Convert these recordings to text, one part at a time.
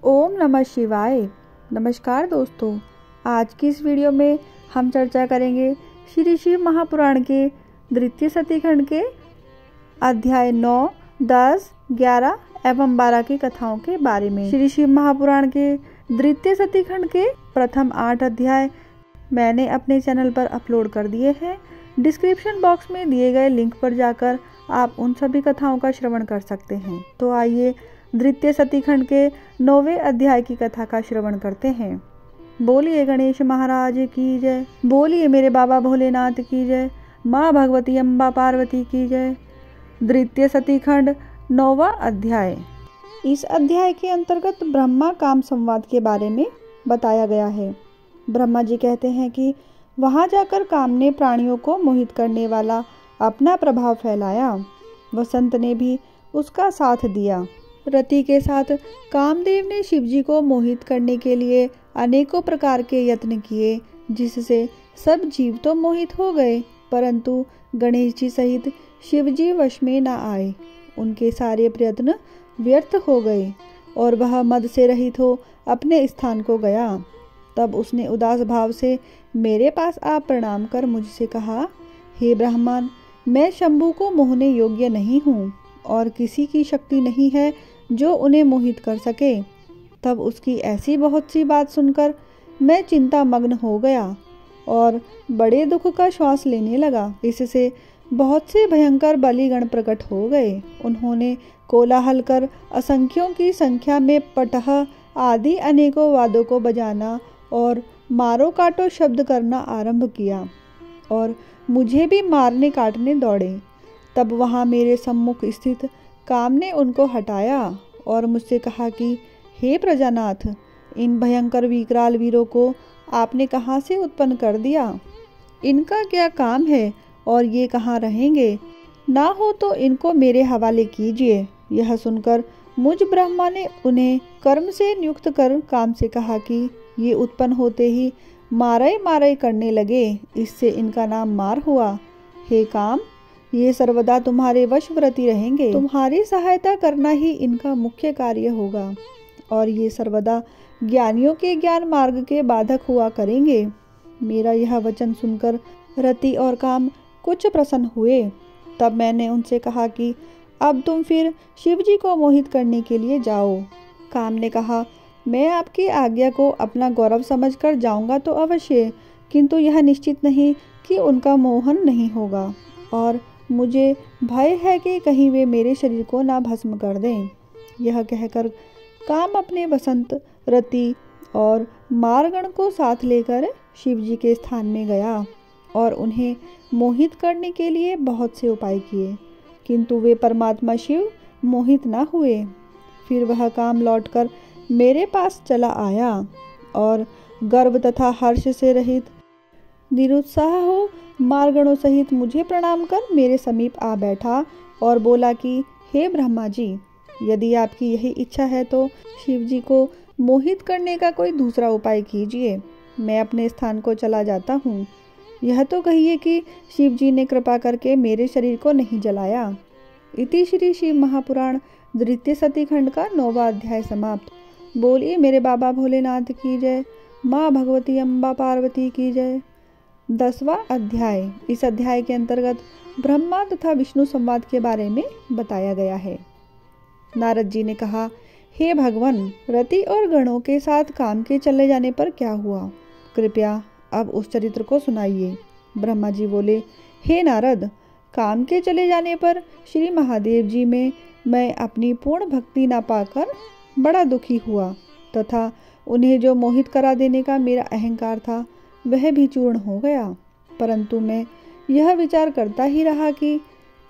ओम नमः शिवाय। नमस्कार दोस्तों, आज की इस वीडियो में हम चर्चा करेंगे श्री शिव महापुराण के द्वितीय सतीखंड के अध्याय 9, 10, 11 एवं 12 की कथाओं के बारे में। श्री शिव महापुराण के द्वितीय सतीखंड के प्रथम 8 अध्याय मैंने अपने चैनल पर अपलोड कर दिए हैं। डिस्क्रिप्शन बॉक्स में दिए गए लिंक पर जाकर आप उन सभी कथाओं का श्रवण कर सकते हैं। तो आइए द्वितीय सतीखंड के 9वें अध्याय की कथा का श्रवण करते हैं। बोलिए गणेश महाराज की जय, बोलिए मेरे बाबा भोलेनाथ की जय, माँ भगवती अम्बा पार्वती की जय। द्वितीय सतीखंड 9वां अध्याय। इस अध्याय के अंतर्गत ब्रह्मा काम संवाद के बारे में बताया गया है। ब्रह्मा जी कहते हैं कि वहां जाकर काम ने प्राणियों को मोहित करने वाला अपना प्रभाव फैलाया। वसंत ने भी उसका साथ दिया। रति के साथ कामदेव ने शिवजी को मोहित करने के लिए अनेकों प्रकार के यत्न किए, जिससे सब जीव तो मोहित हो गए, परंतु गणेश जी सहित शिवजी वश में न आए। उनके सारे प्रयत्न व्यर्थ हो गए और वह मद से रहित हो अपने स्थान को गया। तब उसने उदास भाव से मेरे पास आ प्रणाम कर मुझसे कहा, हे ब्राह्मण, मैं शंभु को मोहने योग्य नहीं हूँ और किसी की शक्ति नहीं है जो उन्हें मोहित कर सके। तब उसकी ऐसी बहुत सी बात सुनकर मैं चिंता मग्न हो गया और बड़े दुख का श्वास लेने लगा। इससे बहुत से भयंकर बलिगण प्रकट हो गए। उन्होंने कोलाहल कर असंख्यों की संख्या में पटह आदि अनेकों वाद्यों को बजाना और मारो काटो शब्द करना आरंभ किया और मुझे भी मारने काटने दौड़े। तब वहाँ मेरे सम्मुख स्थित काम ने उनको हटाया और मुझसे कहा कि हे प्रजानाथ, इन भयंकर विकराल वीरों को आपने कहाँ से उत्पन्न कर दिया? इनका क्या काम है और ये कहाँ रहेंगे? ना हो तो इनको मेरे हवाले कीजिए। यह सुनकर मुझ ब्रह्मा ने उन्हें कर्म से नियुक्त कर काम से कहा कि ये उत्पन्न होते ही मारय मारय करने लगे, इससे इनका नाम मार हुआ। हे काम, ये सर्वदा तुम्हारे वशवर्ती रहेंगे। तुम्हारी सहायता करना ही इनका मुख्य कार्य होगा और ये सर्वदा ज्ञानियों के ज्ञान मार्ग के बाधक हुआ करेंगे। मेरा यह वचन सुनकर रति और काम कुछ प्रसन्न हुए। तब मैंने उनसे कहा कि अब तुम फिर शिवजी को मोहित करने के लिए जाओ। काम ने कहा, मैं आपकी आज्ञा को अपना गौरव समझकर जाऊंगा तो अवश्य, किंतु यह निश्चित नहीं कि उनका मोहन नहीं होगा और मुझे भय है कि कहीं वे मेरे शरीर को ना भस्म कर दें। यह कहकर काम अपने वसंत, रति और मारगण को साथ लेकर शिवजी के स्थान में गया और उन्हें मोहित करने के लिए बहुत से उपाय किए, किंतु वे परमात्मा शिव मोहित न हुए। फिर वह काम लौटकर मेरे पास चला आया और गर्व तथा हर्ष से रहित निरुत्साह हो मारगणों सहित मुझे प्रणाम कर मेरे समीप आ बैठा और बोला कि हे ब्रह्मा जी, यदि आपकी यही इच्छा है तो शिवजी को मोहित करने का कोई दूसरा उपाय कीजिए। मैं अपने स्थान को चला जाता हूँ। यह तो कहिए कि शिवजी ने कृपा करके मेरे शरीर को नहीं जलाया। इति श्री शिव महापुराण द्वितीय सतीखंड का 9वां अध्याय समाप्त। बोलिए मेरे बाबा भोलेनाथ की जय, माँ भगवती अम्बा पार्वती की जय। 10वां अध्याय। इस अध्याय के अंतर्गत ब्रह्मा तथा विष्णु संवाद के बारे में बताया गया है। नारद जी ने कहा, हे भगवान, रति और गणों के साथ काम के चले जाने पर क्या हुआ? कृपया अब उस चरित्र को सुनाइए। ब्रह्मा जी बोले, हे नारद, काम के चले जाने पर श्री महादेव जी में मैं अपनी पूर्ण भक्ति ना पाकर बड़ा दुखी हुआ तथा उन्हें जो मोहित करा देने का मेरा अहंकार था वह भी चूर्ण हो गया। परंतु मैं यह विचार करता ही रहा कि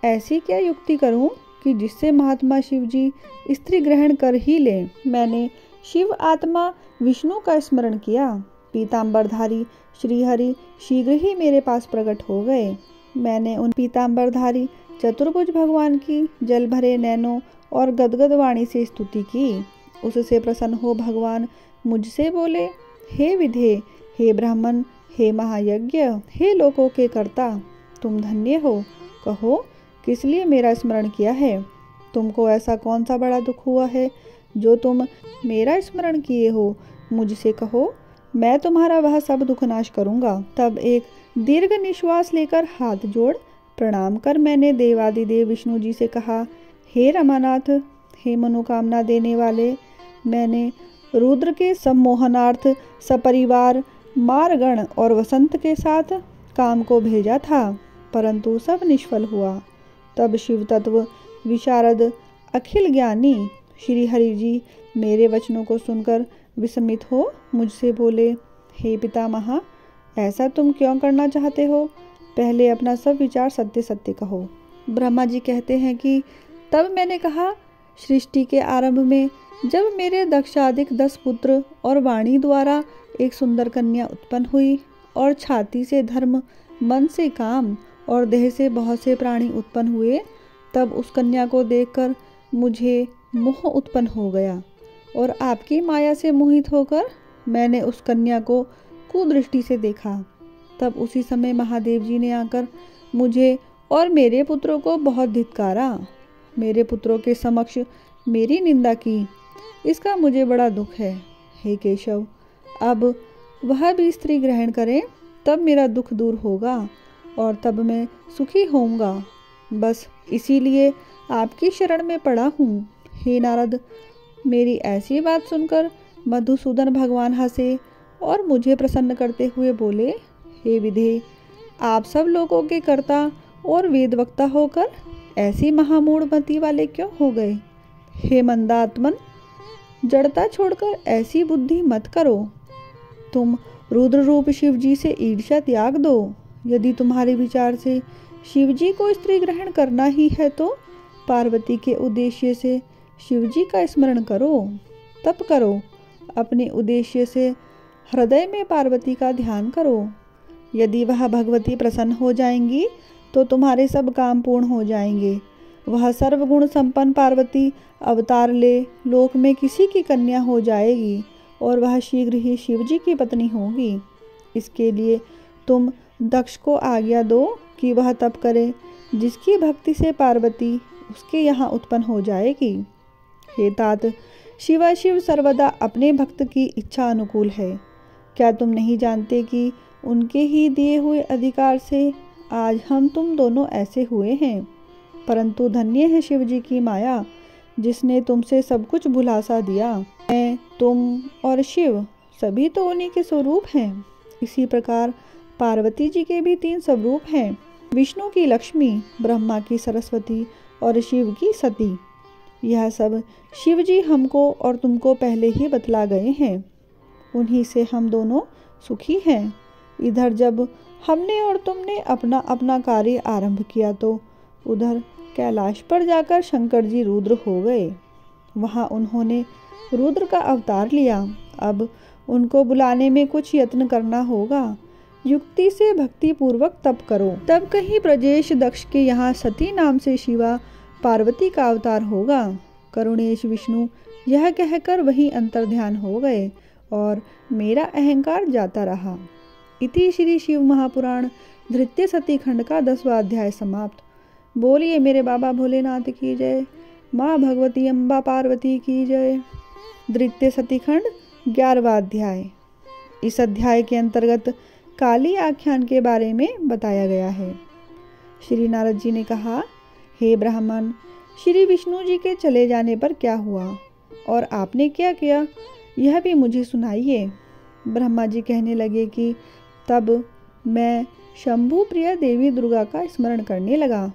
ऐसी क्या युक्ति करूं कि जिससे महात्मा शिवजी स्त्री ग्रहण कर ही लें। मैंने शिव आत्मा विष्णु का स्मरण किया। पीताम्बरधारी श्रीहरि शीघ्र ही मेरे पास प्रकट हो गए। मैंने उन पीताम्बरधारी चतुर्भुज भगवान की जल भरे नैनों और गदगद वाणी से स्तुति की। उससे प्रसन्न हो भगवान मुझसे बोले, हे विधे, हे ब्राह्मण, हे महायज्ञ, हे लोकों के कर्ता, तुम धन्य हो। कहो, किस लिए मेरा स्मरण किया है? तुमको ऐसा कौन सा बड़ा दुख हुआ है जो तुम मेरा स्मरण किए हो मुझसे कहो, मैं तुम्हारा वह सब दुख नाश करूँगा। तब एक दीर्घ निश्वास लेकर हाथ जोड़ प्रणाम कर मैंने देवादिदेव विष्णु जी से कहा, हे रमानाथ, हे मनोकामना देने वाले, मैंने रुद्र के सम्मोहनार्थ सपरिवार मारगण और वसंत के साथ काम को भेजा था, परंतु सब निष्फल हुआ। तब शिव तत्व विशारद अखिल ज्ञानी श्री हरि जी मेरे वचनों को सुनकर विस्मित हो मुझसे बोले, हे पितामह, ऐसा तुम क्यों करना चाहते हो? पहले अपना सब विचार सत्य सत्य कहो। ब्रह्मा जी कहते हैं कि तब मैंने कहा, सृष्टि के आरंभ में जब मेरे दक्षाधिक 10 पुत्र और वाणी द्वारा एक सुंदर कन्या उत्पन्न हुई और छाती से धर्म, मन से काम और देह से बहुत से प्राणी उत्पन्न हुए, तब उस कन्या को देखकर मुझे मोह उत्पन्न हो गया और आपकी माया से मोहित होकर मैंने उस कन्या को कुदृष्टि से देखा। तब उसी समय महादेव जी ने आकर मुझे और मेरे पुत्रों को बहुत धिक्कारा, मेरे पुत्रों के समक्ष मेरी निंदा की। इसका मुझे बड़ा दुख है। हे केशव, अब वह भी स्त्री ग्रहण करें, तब मेरा दुख दूर होगा और तब मैं सुखी होऊंगा। बस इसीलिए आपकी शरण में पड़ा हूँ। हे नारद, मेरी ऐसी बात सुनकर मधुसूदन भगवान हंसे और मुझे प्रसन्न करते हुए बोले, हे विधे, आप सब लोगों के कर्ता और वेदवक्ता होकर ऐसी महामूढ़ मति वाले क्यों हो गए? हे मंदात्मन, जड़ता छोड़कर ऐसी बुद्धि मत करो। तुम रुद्र रूप शिव जी से ईर्ष्या त्याग दो। यदि तुम्हारे विचार से शिव जी को स्त्री ग्रहण करना ही है तो पार्वती के उद्देश्य से शिव जी का स्मरण करो, तप करो। अपने उद्देश्य से हृदय में पार्वती का ध्यान करो। यदि वह भगवती प्रसन्न हो जाएंगी तो तुम्हारे सब काम पूर्ण हो जाएंगे। वह सर्वगुण संपन्न पार्वती अवतार ले लोक में किसी की कन्या हो जाएगी और वह शीघ्र ही शिव जी की पत्नी होगी। इसके लिए तुम दक्ष को आज्ञा दो कि वह तप करे, जिसकी भक्ति से पार्वती उसके यहाँ उत्पन्न हो जाएगी। हे तात, शिवाशिव सर्वदा अपने भक्त की इच्छा अनुकूल है। क्या तुम नहीं जानते कि उनके ही दिए हुए अधिकार से आज हम तुम दोनों ऐसे हुए हैं? परंतु धन्य है शिव जी की माया, जिसने तुमसे सब कुछ भुला सा दिया। मैं, तुम और शिव सभी तो उन्हीं के स्वरूप हैं। इसी प्रकार पार्वती जी के भी 3 स्वरूप हैं, विष्णु की लक्ष्मी, ब्रह्मा की सरस्वती और शिव की सती। यह सब शिव जी हमको और तुमको पहले ही बतला गए हैं। उन्हीं से हम दोनों सुखी हैं। इधर जब हमने और तुमने अपना अपना कार्य आरंभ किया तो उधर कैलाश पर जाकर शंकर जी रुद्र हो गए। वहाँ उन्होंने रुद्र का अवतार लिया। अब उनको बुलाने में कुछ यत्न करना होगा। युक्ति से भक्ति पूर्वक तप करो। तब कहीं ब्रजेश दक्ष के यहाँ सती नाम से शिवा पार्वती का अवतार होगा। करुणेश विष्णु यह कहकर वहीं अंतर्ध्यान हो गए और मेरा अहंकार जाता रहा। इति श्री शिव महापुराण धृत्य सती खंड का 10वां अध्याय समाप्त। बोलिए मेरे बाबा भोलेनाथ की जय। माँ भगवती अम्बा पार्वती की जय। धृत्य सती खंड 11वां अध्याय। इस अध्याय के अंतर्गत काली आख्यान के बारे में बताया गया है। श्री नारद जी ने कहा, हे ब्राह्मण, श्री विष्णु जी के चले जाने पर क्या हुआ और आपने क्या किया, यह भी मुझे सुनाइए। ब्रह्मा जी कहने लगे कि तब मैं शंभु प्रिया देवी दुर्गा का स्मरण करने लगा।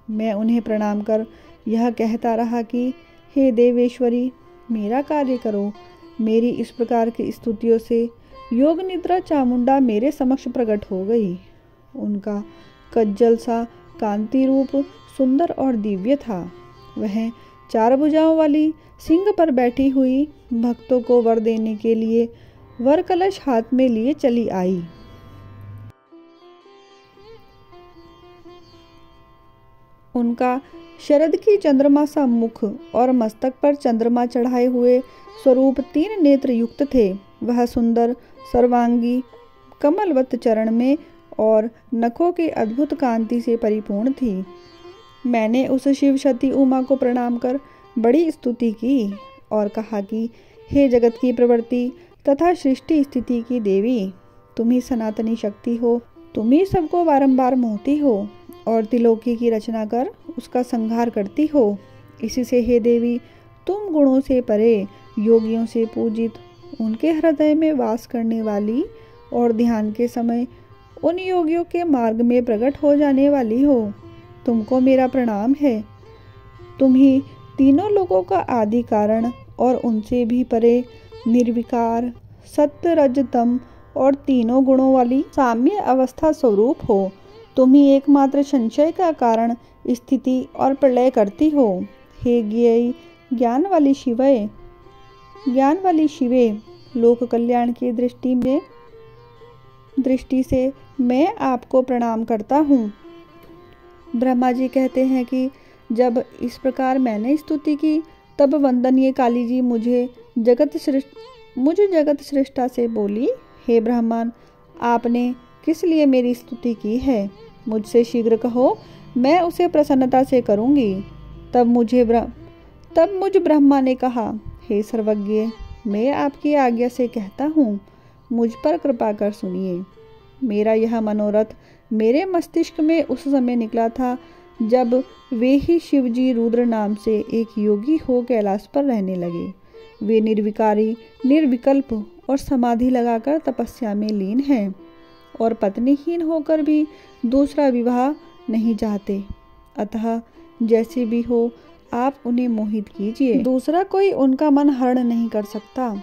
मैं उन्हें प्रणाम कर यह कहता रहा कि हे देवेश्वरी, मेरा कार्य करो। मेरी इस प्रकार की स्तुतियों से योग निद्रा चामुंडा मेरे समक्ष प्रकट हो गई। उनका कज्जल सा कांति रूप सुंदर और दिव्य था। वह 4 भुजाओं वाली सिंह पर बैठी हुई भक्तों को वर देने के लिए वर कलश हाथ में लिए चली आई। उनका शरद की चंद्रमा सा मुख और मस्तक पर चंद्रमा चढ़ाए हुए स्वरूप 3 नेत्र युक्त थे। वह सुंदर सर्वांगी कमलवत चरण में और नखों की अद्भुत कांति से परिपूर्ण थी। मैंने उस शिव शती उमा को प्रणाम कर बड़ी स्तुति की और कहा कि हे जगत की प्रवृत्ति तथा सृष्टि स्थिति की देवी, तुम ही सनातनी शक्ति हो, तुम ही सबको बारंबार मोहती हो और त्रिलोकी की रचना कर उसका संहार करती हो। इसी से हे देवी, तुम गुणों से परे, योगियों से पूजित, उनके हृदय में वास करने वाली और ध्यान के समय उन योगियों के मार्ग में प्रकट हो जाने वाली हो। तुमको मेरा प्रणाम है। तुम ही तीनों लोगों का आदि कारण और उनसे भी परे निर्विकार, सत्य, रज, तम और तीनों गुणों वाली साम्य अवस्था स्वरूप हो। तुम ही एकमात्र संशय का कारण, स्थिति और प्रलय करती हो। हे ज्ञेय, ज्ञान वाली शिवे, लोक कल्याण की दृष्टि से मैं आपको प्रणाम करता हूँ। ब्रह्मा जी कहते हैं कि जब इस प्रकार मैंने स्तुति की, तब वंदनीय काली जी मुझे जगत सृष्टा से बोली, हे ब्राह्मण, आपने किस लिए मेरी स्तुति की है? मुझसे शीघ्र कहो, मैं उसे प्रसन्नता से करूँगी। तब मुझ ब्रह्मा ने कहा, हे सर्वज्ञ, मैं आपकी आज्ञा से कहता हूँ, मुझ पर कृपा कर सुनिए। मेरा यह मनोरथ मेरे मस्तिष्क में उस समय निकला था जब वे ही शिवजी रुद्र नाम से एक योगी हो कैलाश पर रहने लगे। वे निर्विकारी, निर्विकल्प और समाधि लगाकर तपस्या में लीन हैं और पत्नीहीन होकर भी दूसरा विवाह नहीं चाहते। अतः जैसे भी हो, आप उन्हें मोहित कीजिए, दूसरा कोई उनका मन हरण नहीं कर सकता।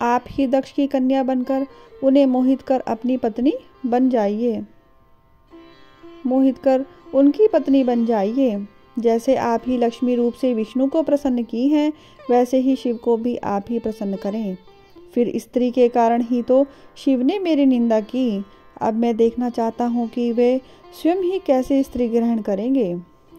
आप ही दक्ष की कन्या बनकर उन्हें मोहित कर उनकी पत्नी बन जाइए। जैसे आप ही लक्ष्मी रूप से विष्णु को प्रसन्न की हैं, वैसे ही शिव को भी आप ही प्रसन्न करें। फिर स्त्री के कारण ही तो शिव ने मेरी निंदा की। अब मैं देखना चाहता हूँ कि वे स्वयं ही कैसे स्त्री ग्रहण करेंगे।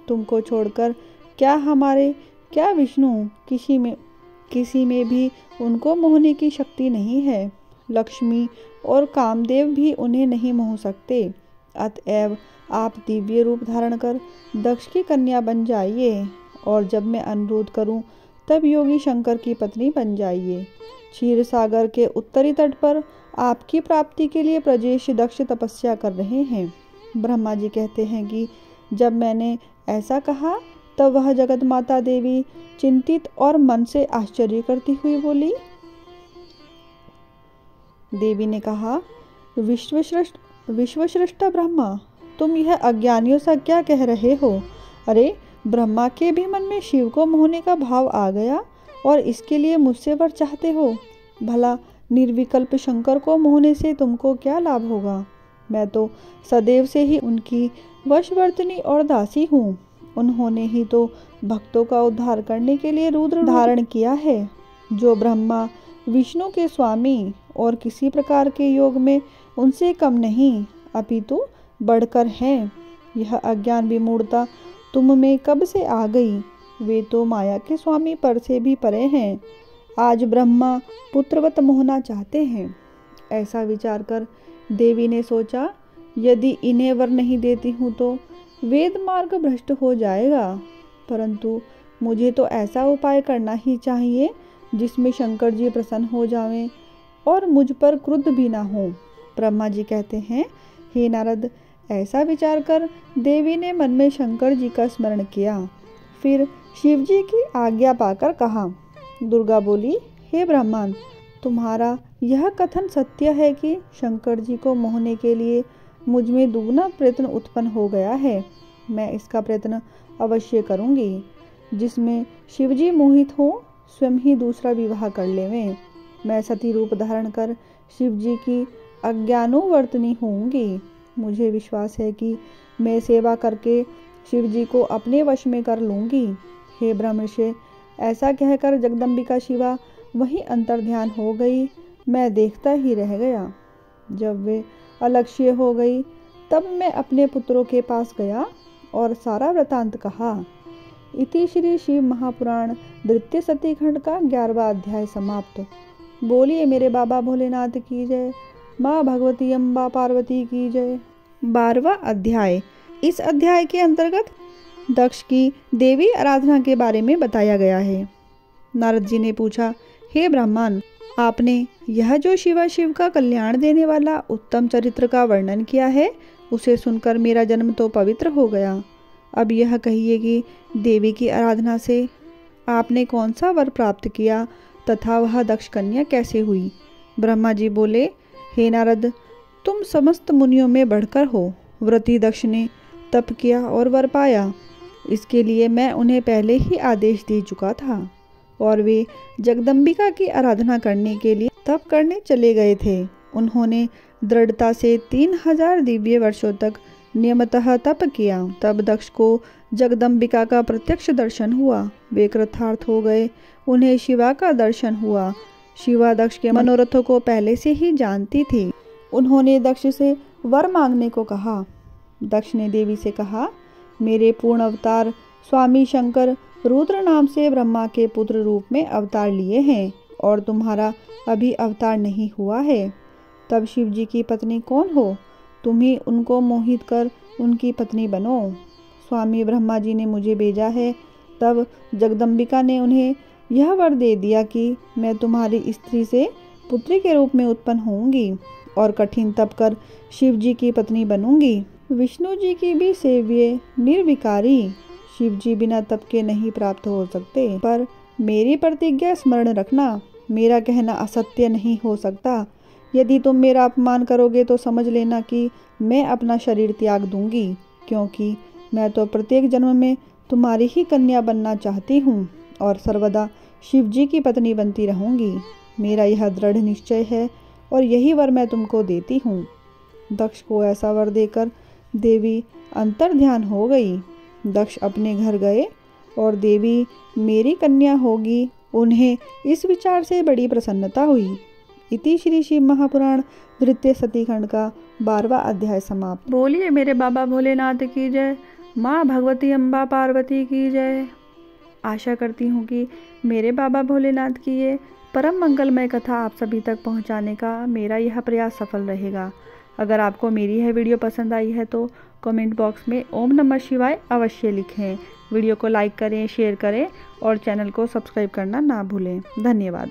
तुमको छोड़कर क्या विष्णु, किसी में भी उनको मोहने की शक्ति नहीं है। लक्ष्मी और कामदेव भी उन्हें नहीं मोह सकते। अतएव आप दिव्य रूप धारण कर दक्ष की कन्या बन जाइए और जब मैं अनुरोध करूं तब योगी शंकर की पत्नी बन जाइए। क्षीर सागर के उत्तरी तट पर आपकी प्राप्ति के लिए प्रजेश दक्ष तपस्या कर रहे हैं। ब्रह्मा जी कहते हैं कि जब मैंने ऐसा कहा तब वह जगत माता देवी चिंतित और मन से आश्चर्य करती हुई बोली। देवी ने कहा, विश्वश्रेष्ठ ब्रह्मा, तुम यह अज्ञानियों सा क्या कह रहे हो? अरे, ब्रह्मा के भी मन में शिव को मोहने का भाव आ गया और इसके लिए मुझसे वर चाहते हो। भला निर्विकल्प शंकर को मोहने से तुमको क्या लाभ होगा? मैं तो सदैव से ही उनकी वशवर्तनी और दासी हूँ। उन्होंने ही तो भक्तों का उद्धार करने के लिए रुद्र धारण किया है, जो ब्रह्मा विष्णु के स्वामी और किसी प्रकार के योग में उनसे कम नहीं अपितु बढ़कर हैं। यह अज्ञान विमूढ़ता तुम में कब से आ गई? वे तो माया के स्वामी पर से भी परे हैं। आज ब्रह्मा पुत्रवत मोहना चाहते हैं। ऐसा विचार कर देवी ने सोचा, यदि इन्हें वर नहीं देती हूँ तो वेद मार्ग भ्रष्ट हो जाएगा, परंतु मुझे तो ऐसा उपाय करना ही चाहिए जिसमें शंकर जी प्रसन्न हो जावें और मुझ पर क्रुद्ध भी ना हो। ब्रह्मा जी कहते हैं, हे नारद, ऐसा विचार कर देवी ने मन में शंकर जी का स्मरण किया। फिर शिव जी की आज्ञा पाकर कहा। दुर्गा बोली, हे ब्राह्मण, तुम्हारा यह कथन सत्य है कि शंकर जी को मोहने के लिए मुझ में दुगना प्रयत्न उत्पन्न हो गया है। मैं इसका प्रयत्न अवश्य करूंगी, जिसमें शिवजी मोहित हो स्वयं ही दूसरा विवाह कर लेवें। मैं सती रूप धारण कर शिवजी की अज्ञानुवर्तनी होंगी। मुझे विश्वास है कि मैं सेवा करके शिवजी को अपने वश में कर लूंगी। हे ब्रह्मर्षि, ऐसा कहकर जगदम्बिका शिवा वहीं अंतर्ध्यान हो गई। मैं देखता ही रह गया। जब वे अलक्ष्य हो गई तब मैं अपने पुत्रों के पास गया और सारा वृतांत कहा। इति श्री शिव महापुराण द्वितीय सती खंड का 11वां अध्याय समाप्त। बोलिए मेरे बाबा भोलेनाथ की जय। माँ भगवती अम्बा पार्वती की जय। 12वां अध्याय। इस अध्याय के अंतर्गत दक्ष की देवी आराधना के बारे में बताया गया है। नारद जी ने पूछा, हे ब्राह्मण, आपने यह जो शिव का कल्याण देने वाला उत्तम चरित्र का वर्णन किया है, उसे सुनकर मेरा जन्म तो पवित्र हो गया। अब यह कहिए कि देवी की आराधना से आपने कौन सा वर प्राप्त किया तथा वह दक्ष कन्या कैसे हुई? ब्रह्मा जी बोले, हे नारद, तुम समस्त मुनियों में बढ़कर हो। व्रती दक्ष ने तप किया और वर पाया। इसके लिए मैं उन्हें पहले ही आदेश दे चुका था और वे जगदम्बिका की आराधना करने के लिए तप करने चले गए थे। उन्होंने दृढ़ता से 3000 दिव्य वर्षों तक नियमतः तप किया। तब दक्ष को जगदम्बिका का प्रत्यक्ष दर्शन हुआ। वे कृतार्थ हो गए। उन्हें शिवा का दर्शन हुआ। शिवा दक्ष के मनोरथों को पहले से ही जानती थी। उन्होंने दक्ष से वर मांगने को कहा। दक्ष ने देवी से कहा, मेरे पूर्ण अवतार स्वामी शंकर रुद्र नाम से ब्रह्मा के पुत्र रूप में अवतार लिए हैं और तुम्हारा अभी अवतार नहीं हुआ है। तब शिव जी की पत्नी कौन हो? तुम ही उनको मोहित कर उनकी पत्नी बनो। स्वामी ब्रह्मा जी ने मुझे भेजा है। तब जगदम्बिका ने उन्हें यह वर दे दिया कि मैं तुम्हारी स्त्री से पुत्री के रूप में उत्पन्न होंगी और कठिन तप कर शिव जी की पत्नी बनूंगी। विष्णु जी की भी सेव्य निर्विकारी। शिव जी बिना तप के नहीं प्राप्त हो सकते। पर मेरी प्रतिज्ञा स्मरण रखना, मेरा कहना असत्य नहीं हो सकता। यदि तुम मेरा अपमान करोगे तो समझ लेना कि मैं अपना शरीर त्याग दूंगी, क्योंकि मैं तो प्रत्येक जन्म में तुम्हारी ही कन्या बनना चाहती हूँ और सर्वदा शिव जी की पत्नी बनती रहूंगी। मेरा यह दृढ़ निश्चय है और यही वर मैं तुमको देती हूँ। दक्ष को ऐसा वर देकर देवी अंतर्ध्यान हो गई। दक्ष अपने घर गए और देवी मेरी कन्या होगी, उन्हें इस विचार से बड़ी प्रसन्नता हुई। इति श्री शिव महापुराण द्वितीय सतीखंड का 12वां अध्याय समाप्त। बोलिए मेरे बाबा भोलेनाथ की जय। माँ भगवती अम्बा पार्वती की जय। आशा करती हूँ कि मेरे बाबा भोलेनाथ की ये परम मंगलमय कथा आप सभी तक पहुँचाने का मेरा यह प्रयास सफल रहेगा। अगर आपको मेरी यह वीडियो पसंद आई है तो कमेंट बॉक्स में ओम नमः शिवाय अवश्य लिखें। वीडियो को लाइक करें, शेयर करें और चैनल को सब्सक्राइब करना ना भूलें। धन्यवाद।